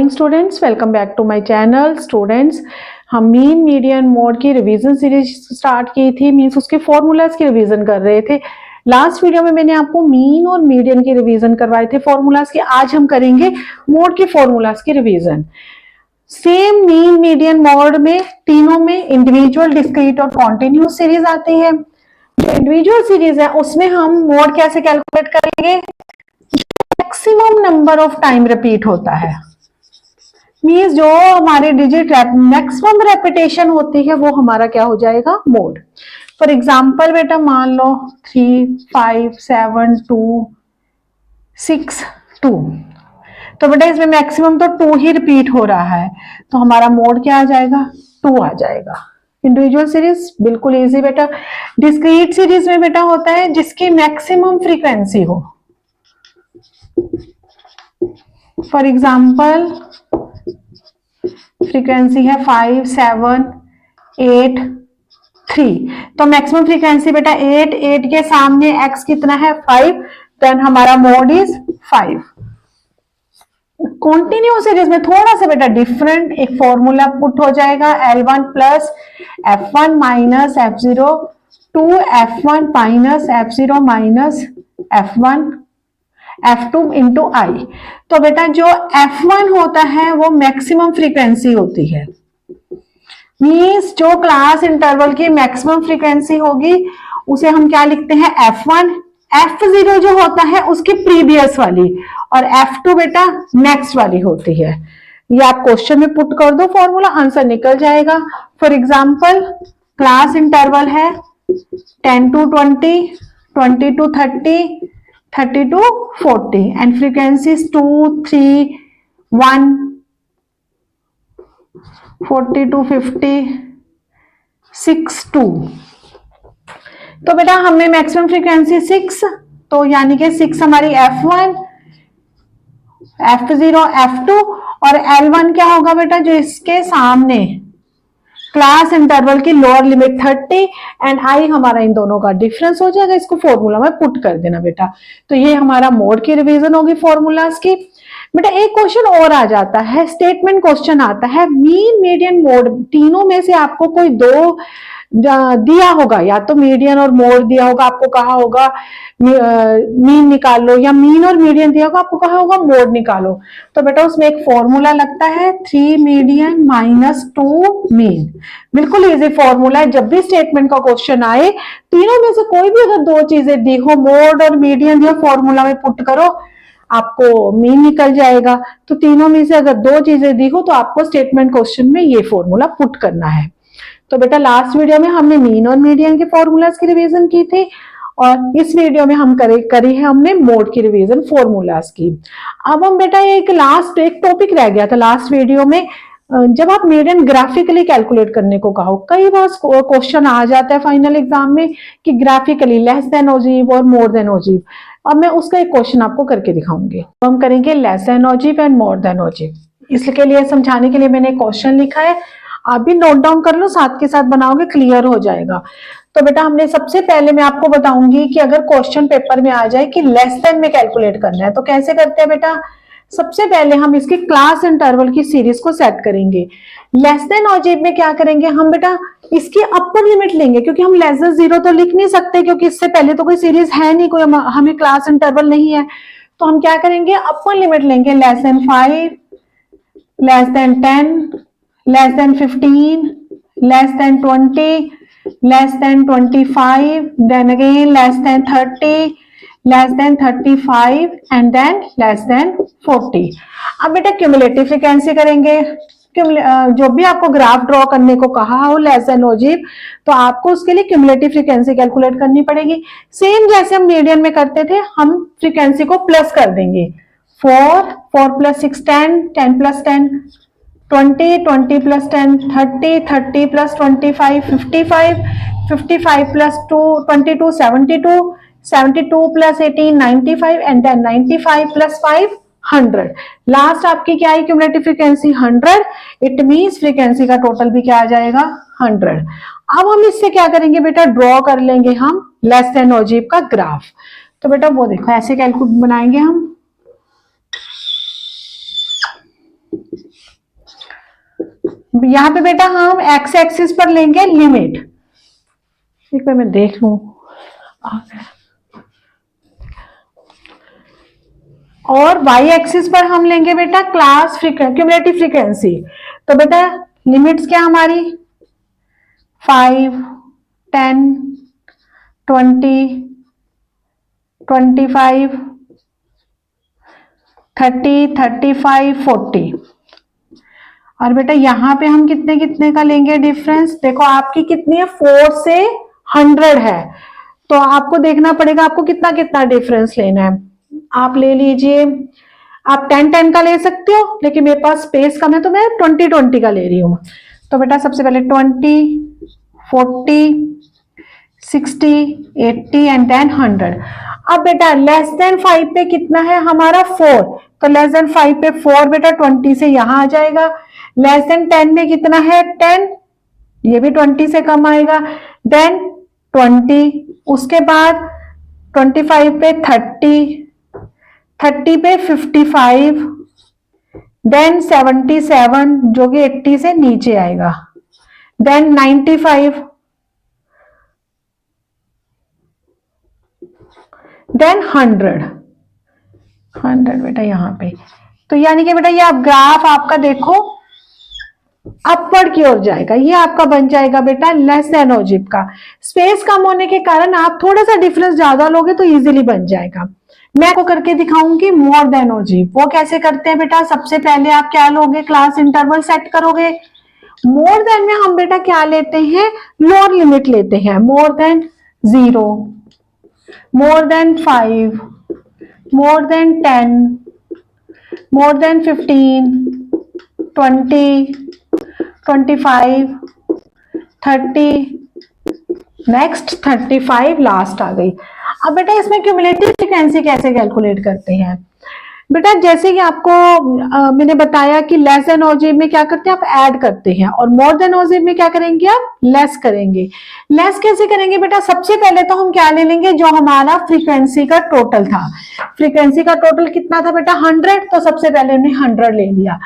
Morning students, welcome back to my channel. Students, हम mean median mode की revision series start की थी, means उसके फॉर्मूलाज की रिवीजन कर रहे थे। लास्ट वीडियो में मैंने आपको मीन और मीडियन की रिवीजन करवाए थे फॉर्मूलाज की। आज हम करेंगे मोड के फॉर्मूलाज की revision. Same mean median mode में तीनों में इंडिविजुअल, डिस्क्रीट और कॉन्टिन्यूस सीरीज आती है। जो इंडिविजुअल सीरीज है उसमें हम मोड कैसे कैलकुलेट करेंगे, maximum number of time repeat होता है, मीन्स जो हमारे डिजिट मैक्सिमम रेपिटेशन होती है वो हमारा क्या हो जाएगा, मोड। फॉर एग्जाम्पल बेटा मान लो 3, 5, 7, 2, 6, 2, तो बेटा इसमें मैक्सिमम तो 2 ही रिपीट हो रहा है, तो हमारा मोड क्या आ जाएगा, 2 आ जाएगा। इंडिविजुअल सीरीज बिल्कुल इजी बेटा। डिस्क्रीट सीरीज में बेटा होता है जिसकी मैक्सिमम फ्रीक्वेंसी हो। फॉर एग्जाम्पल फ्रीक्वेंसी है 5, 7, 8, 3, तो मैक्सिमम फ्रीक्वेंसी बेटा 8 के सामने x कितना है, 5, देन हमारा मोड इज 5। कॉन्टिन्यू सीरीज में थोड़ा सा बेटा डिफरेंट एक फॉर्मूला पुट हो जाएगा, L1 plus F1 minus F0 to F1 minus F0 minus F1 F2 into I. तो बेटा जो F1 होता है वो मैक्सिमम फ्रीक्वेंसी होती है, मीन्स जो क्लास इंटरवल की मैक्सिमम फ्रीक्वेंसी होगी उसे हम क्या लिखते हैं, F1। F0 जो होता है उसकी प्रीवियस वाली, और F2 बेटा नेक्स्ट वाली होती है। ये आप क्वेश्चन में पुट कर दो फॉर्मूला, आंसर निकल जाएगा। फॉर एग्जाम्पल क्लास इंटरवल है 10 to 20, 20 to 30, 30 to 40 and frequencies 2, 3, 1, 40 to 50, 6, 2। तो बेटा हमें मैक्सिमम फ्रीक्वेंसी 6, तो यानी कि 6 हमारी F1, F0, F2 और L1 क्या होगा बेटा, जो इसके सामने क्लास इंटरवल की लोअर लिमिट 30 एंड आई हमारा इन दोनों का डिफरेंस हो जाएगा। इसको फॉर्मूला में पुट कर देना बेटा। तो ये हमारा मोड की रिवीजन होगी फॉर्मूलाज की। बेटा एक क्वेश्चन और आ जाता है, स्टेटमेंट क्वेश्चन आता है, मीन मीडियन मोड तीनों में से आपको कोई दो दिया होगा, या तो मीडियन और मोड दिया होगा, आपको कहा होगा मीन निकाल लो, या मीन और मीडियन दिया होगा, आपको कहा होगा मोड निकालो। तो बेटा उसमें एक फॉर्मूला लगता है 3 मीडियन माइनस 2 मीन। बिल्कुल इजी फॉर्मूला है। जब भी स्टेटमेंट का क्वेश्चन आए तीनों में से कोई भी अगर दो चीजें दी हो, मोड और मीडियन दिया, फॉर्मूला में पुट करो, आपको मीन निकल जाएगा। तो तीनों में से अगर दो चीजें दी हो तो आपको स्टेटमेंट क्वेश्चन में ये फॉर्मूला पुट करना है। तो बेटा लास्ट वीडियो में हमने मीन और मीडियन के फॉर्मूलाज की रिवीजन की थी, और इस वीडियो में हम करी है हमने मोड की रिवीजन फॉर्मूलाज की। अब हम बेटा एक टॉपिक रह गया था लास्ट वीडियो में, जब आप मीडियन ग्राफिकली कैलकुलेट करने को कहो। कई बार क्वेश्चन आ जाता है फाइनल एग्जाम में कि ग्राफिकली लेस देन ओजीव और मोर देन ओजीव। अब मैं उसका एक क्वेश्चन आपको करके दिखाऊंगी। तो हम करेंगे less than ogive and more than ogive. इसके लिए समझाने के लिए मैंने क्वेश्चन लिखा है, आप भी नोट डाउन कर लो, साथ के साथ बनाओगे क्लियर हो जाएगा। तो बेटा हमने सबसे पहले मैं आपको बताऊंगी कि अगर क्वेश्चन पेपर में आ जाए कि लेस देन में कैलकुलेट करना है तो कैसे करते हैं बेटा। सबसे पहले हम इसकी क्लास इंटरवल की सीरीज को सेट करेंगे। लेस देन ओजीव में क्या करेंगे हम बेटा, इसकी अपर लिमिट लेंगे, क्योंकि हम लेस देन 0 तो लिख नहीं सकते, क्योंकि इससे पहले तो कोई सीरीज है नहीं, कोई हमें क्लास इंटरवल नहीं है। तो हम क्या करेंगे, अपर लिमिट लेंगे, less than 5, less than 10, less than 15, less than 20, less than 25, then again less than 30, less than 35 and then less than 40। अब बेटा क्यूमुलेटिव फ्रीक्वेंसी करेंगे। जो भी आपको ग्राफ ड्रॉ करने को कहा हो लेस देन ओजीव, तो आपको उसके लिए क्यूमुलेटिव फ्रीक्वेंसी कैलकुलेट करनी पड़ेगी। सेम जैसे हम मीडियन में करते थे, हम फ्रीक्वेंसी को प्लस कर देंगे। 4 plus 6 10, 10 plus 10 20, 20 plus 10 30, 30 plus 25 55, 55 plus 2 22 72, 72 plus 18 95 and then 95 plus 5 100। Last आपकी क्या है, cumulative frequency 100। It means frequency का टोटल भी क्या आ जाएगा, 100। अब हम इससे क्या करेंगे बेटा, ड्रॉ कर लेंगे हम लेस देन ओजीव का ग्राफ। तो बेटा वो देखो ऐसे कैलकुलेट बनाएंगे हम। यहाँ पे बेटा हम एक्स एक्सिस पर लेंगे लिमिट, एक बार मैं देख लूं, और वाई एक्सिस पर हम लेंगे बेटा क्लास क्यूमुलेटिव फ्रीक्वेंसी। तो बेटा लिमिट्स क्या हमारी 5, 10, 20, 25, 30, 35, 40। और बेटा यहाँ पे हम कितने कितने का लेंगे डिफरेंस, देखो आपकी कितनी है 4 से 100 है, तो आपको देखना पड़ेगा आपको कितना कितना डिफरेंस लेना है। आप ले लीजिए, आप 10 10 का ले सकते हो, लेकिन मेरे पास स्पेस कम है तो मैं 20 20 का ले रही हूँ। तो बेटा सबसे पहले 20, 40, 60, 80 एंड देन 100। अब बेटा लेस देन 5 पे कितना है हमारा 4, तो लेस देन 5 पे 4 बेटा 20 से यहां आ जाएगा। लेस देन 10 में कितना है 10, ये भी 20 से कम आएगा। देन 20, उसके बाद 25 पे 30, 30 पे 55, देन 77 जो कि 80 से नीचे आएगा, देन 95, देन 100 बेटा यहाँ पे। तो यानी कि बेटा ये आप ग्राफ आपका देखो अपवर्ड की ओर जाएगा, ये आपका बन जाएगा बेटा लेस देन ओजिब का। स्पेस कम होने के कारण आप थोड़ा सा डिफरेंस ज्यादा लोगे तो इजीली बन जाएगा। मैं आपको करके दिखाऊंगी मोर देन ओजिब। वो कैसे करते हैं बेटा, सबसे पहले आप क्या लोगे, क्लास इंटरवल सेट करोगे। मोर देन में हम बेटा क्या लेते हैं, लोअर लिमिट लेते हैं, more than 0, more than 5, more than 10, more than 15, 20, 25, 30, next 35 last आ गई। अब बेटा इसमें क्यूमुलेटिव फ्रीक्वेंसी कैसे कैलकुलेट करते हैं, बेटा जैसे कि आपको मैंने बताया कि लेस देन ओजिब में क्या करते हैं आप ऐड करते हैं, और मोर देन ओजिब में क्या करेंगे आप लेस करेंगे। लेस कैसे करेंगे बेटा, सबसे पहले तो हम क्या ले लेंगे, जो हमारा फ्रीक्वेंसी का टोटल था। फ्रीक्वेंसी का टोटल कितना था बेटा 100, तो सबसे पहले हमने 100 ले लिया।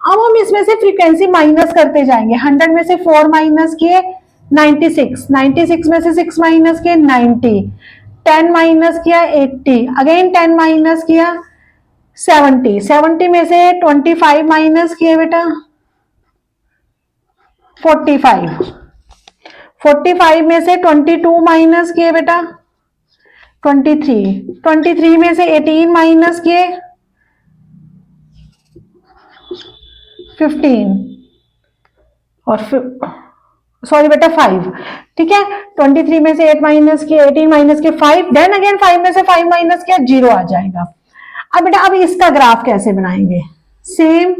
अब हम इसमें से फ्रीक्वेंसी माइनस करते जाएंगे, 100 में से 4 माइनस किए 96, 96 में से 6 माइनस किए 90, 10 माइनस किया 80, अगेन 10 माइनस किया 70, 70 में से 25 माइनस किए बेटा 45, 45 में से 22 माइनस किए बेटा 23, 23 में से 18 माइनस किए 15, और सॉरी बेटा 5, ठीक है। 23 में से 8 माइनस किए, 18 माइनस किए 5, देन अगेन 5 में से 5 माइनस किया 0 आ जाएगा। अब बेटा अब इसका ग्राफ कैसे बनाएंगे, सेम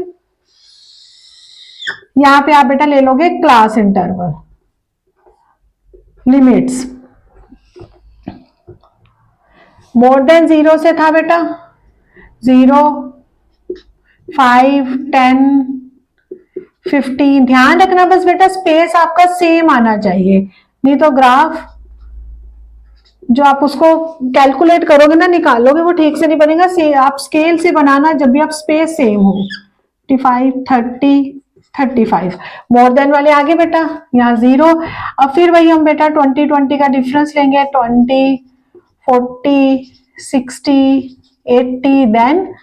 यहां पे आप बेटा ले लोगे class interval limits. More than 0 से था बेटा 0, 5, 10, 15। ध्यान रखना बस बेटा स्पेस आपका सेम आना चाहिए, नहीं तो ग्राफ जो आप उसको कैलकुलेट करोगे ना, निकालोगे, वो ठीक से नहीं बनेगा। आप स्केल से बनाना जब भी आप स्पेस सेम हो। 55, 30, 35 मोर देन वाले आगे बेटा यहाँ 0। अब फिर वही हम बेटा 20 20 का डिफरेंस लेंगे, 20, 40, 60, 80 देन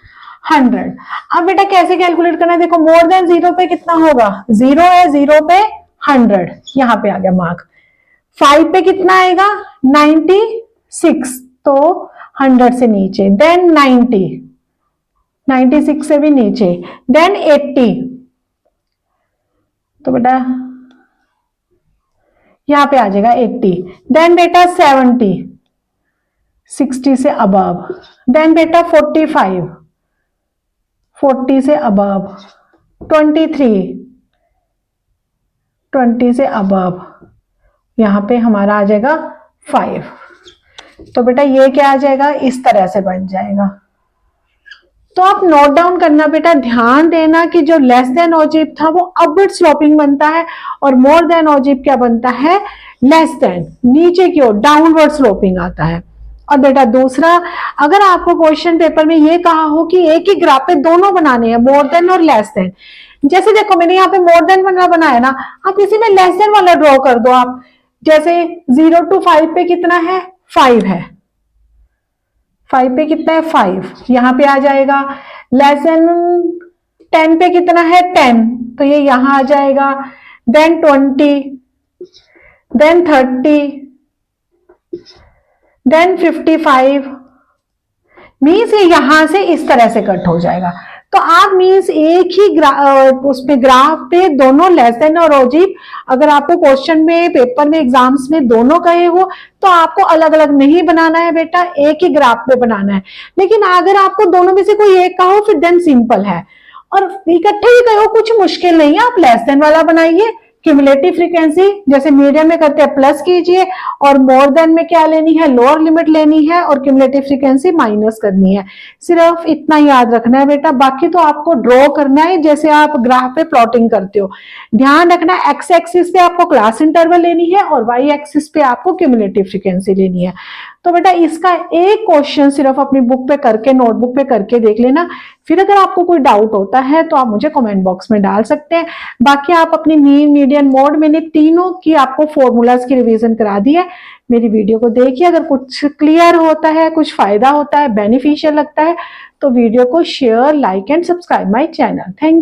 100। अब बेटा कैसे कैलकुलेट करना है, देखो मोर देन 0 पे कितना होगा, 0 है, 0 पे 100, यहाँ पे आ गया मार्क। 5 पे कितना आएगा 96, तो 100 से नीचे, देन 90, 96 से भी नीचे, देन 80, तो बेटा यहां पे आ जाएगा 80, देन बेटा 70, 60 से अबव, देन बेटा 45, 40 से अबव, 23, 20 से अबव, यहां पे हमारा आ जाएगा 5। तो बेटा ये क्या आ जाएगा, इस तरह से बन जाएगा। तो आप नोट डाउन करना बेटा, ध्यान देना कि जो लेस देन ओजिब था वो अपवर्ड स्लोपिंग बनता है, और मोर देन ओजिब क्या बनता है, लेस देन, नीचे की ओर डाउनवर्ड स्लोपिंग आता है। और बेटा दूसरा, अगर आपको क्वेश्चन पेपर में ये कहा हो कि एक ही ग्राफ पे दोनों बनाने हैं, मोर देन और लेस देन, जैसे देखो मैंने यहाँ पे मोर देन वाला बनाया ना, आप इसी में लेस देन वाला ड्रॉ कर दो आप। जैसे 0 to 5 पे कितना है, 5 है, 5 पे कितना है, 5 यहाँ पे आ जाएगा। लेस देन 10 पे कितना है, 10, तो ये यहां आ जाएगा। देन 20, देन 30, देन 55, मीन्स ये यहां से इस तरह से कट हो जाएगा। तो आप मीन्स एक ही उसमें ग्राफ पे दोनों लेस देन और अजीब, अगर आपको क्वेश्चन में पेपर में एग्जाम्स में दोनों कहे हो तो आपको अलग अलग नहीं बनाना है बेटा, एक ही ग्राफ पे बनाना है। लेकिन अगर आपको दोनों में से कोई एक का हो फिर देन सिंपल है, और इकट्ठे ही कहो कुछ मुश्किल नहीं है, आप लेस देन वाला बनाइए। क्यूमुलेटिव फ्रीक्वेंसी जैसे मीडियम में करते हैं प्लस कीजिए, और मोर देन में क्या लेनी है, लोअर लिमिट लेनी है, और क्यूमुलेटिव फ्रीक्वेंसी माइनस करनी है। सिर्फ इतना याद रखना है बेटा, बाकी तो आपको ड्रॉ करना है जैसे आप ग्राफ पे प्लॉटिंग करते हो। ध्यान रखना एक्स एक्सिस पे आपको क्लास इंटरवल लेनी है और वाई एक्सिस पे आपको क्यूमुलेटिव फ्रीक्वेंसी लेनी है। तो बेटा इसका एक क्वेश्चन सिर्फ अपनी बुक पे करके, नोटबुक पे करके देख लेना। फिर अगर आपको कोई डाउट होता है तो आप मुझे कमेंट बॉक्स में डाल सकते हैं। बाकी आप अपनी मीन, मीडियन, मोड, मैंने तीनों की आपको फॉर्मूलाज की रिवीजन करा दी है। मेरी वीडियो को देखिए, अगर कुछ क्लियर होता है, कुछ फायदा होता है, बेनिफिशियल लगता है तो वीडियो को share, like and subscribe my channel. Thank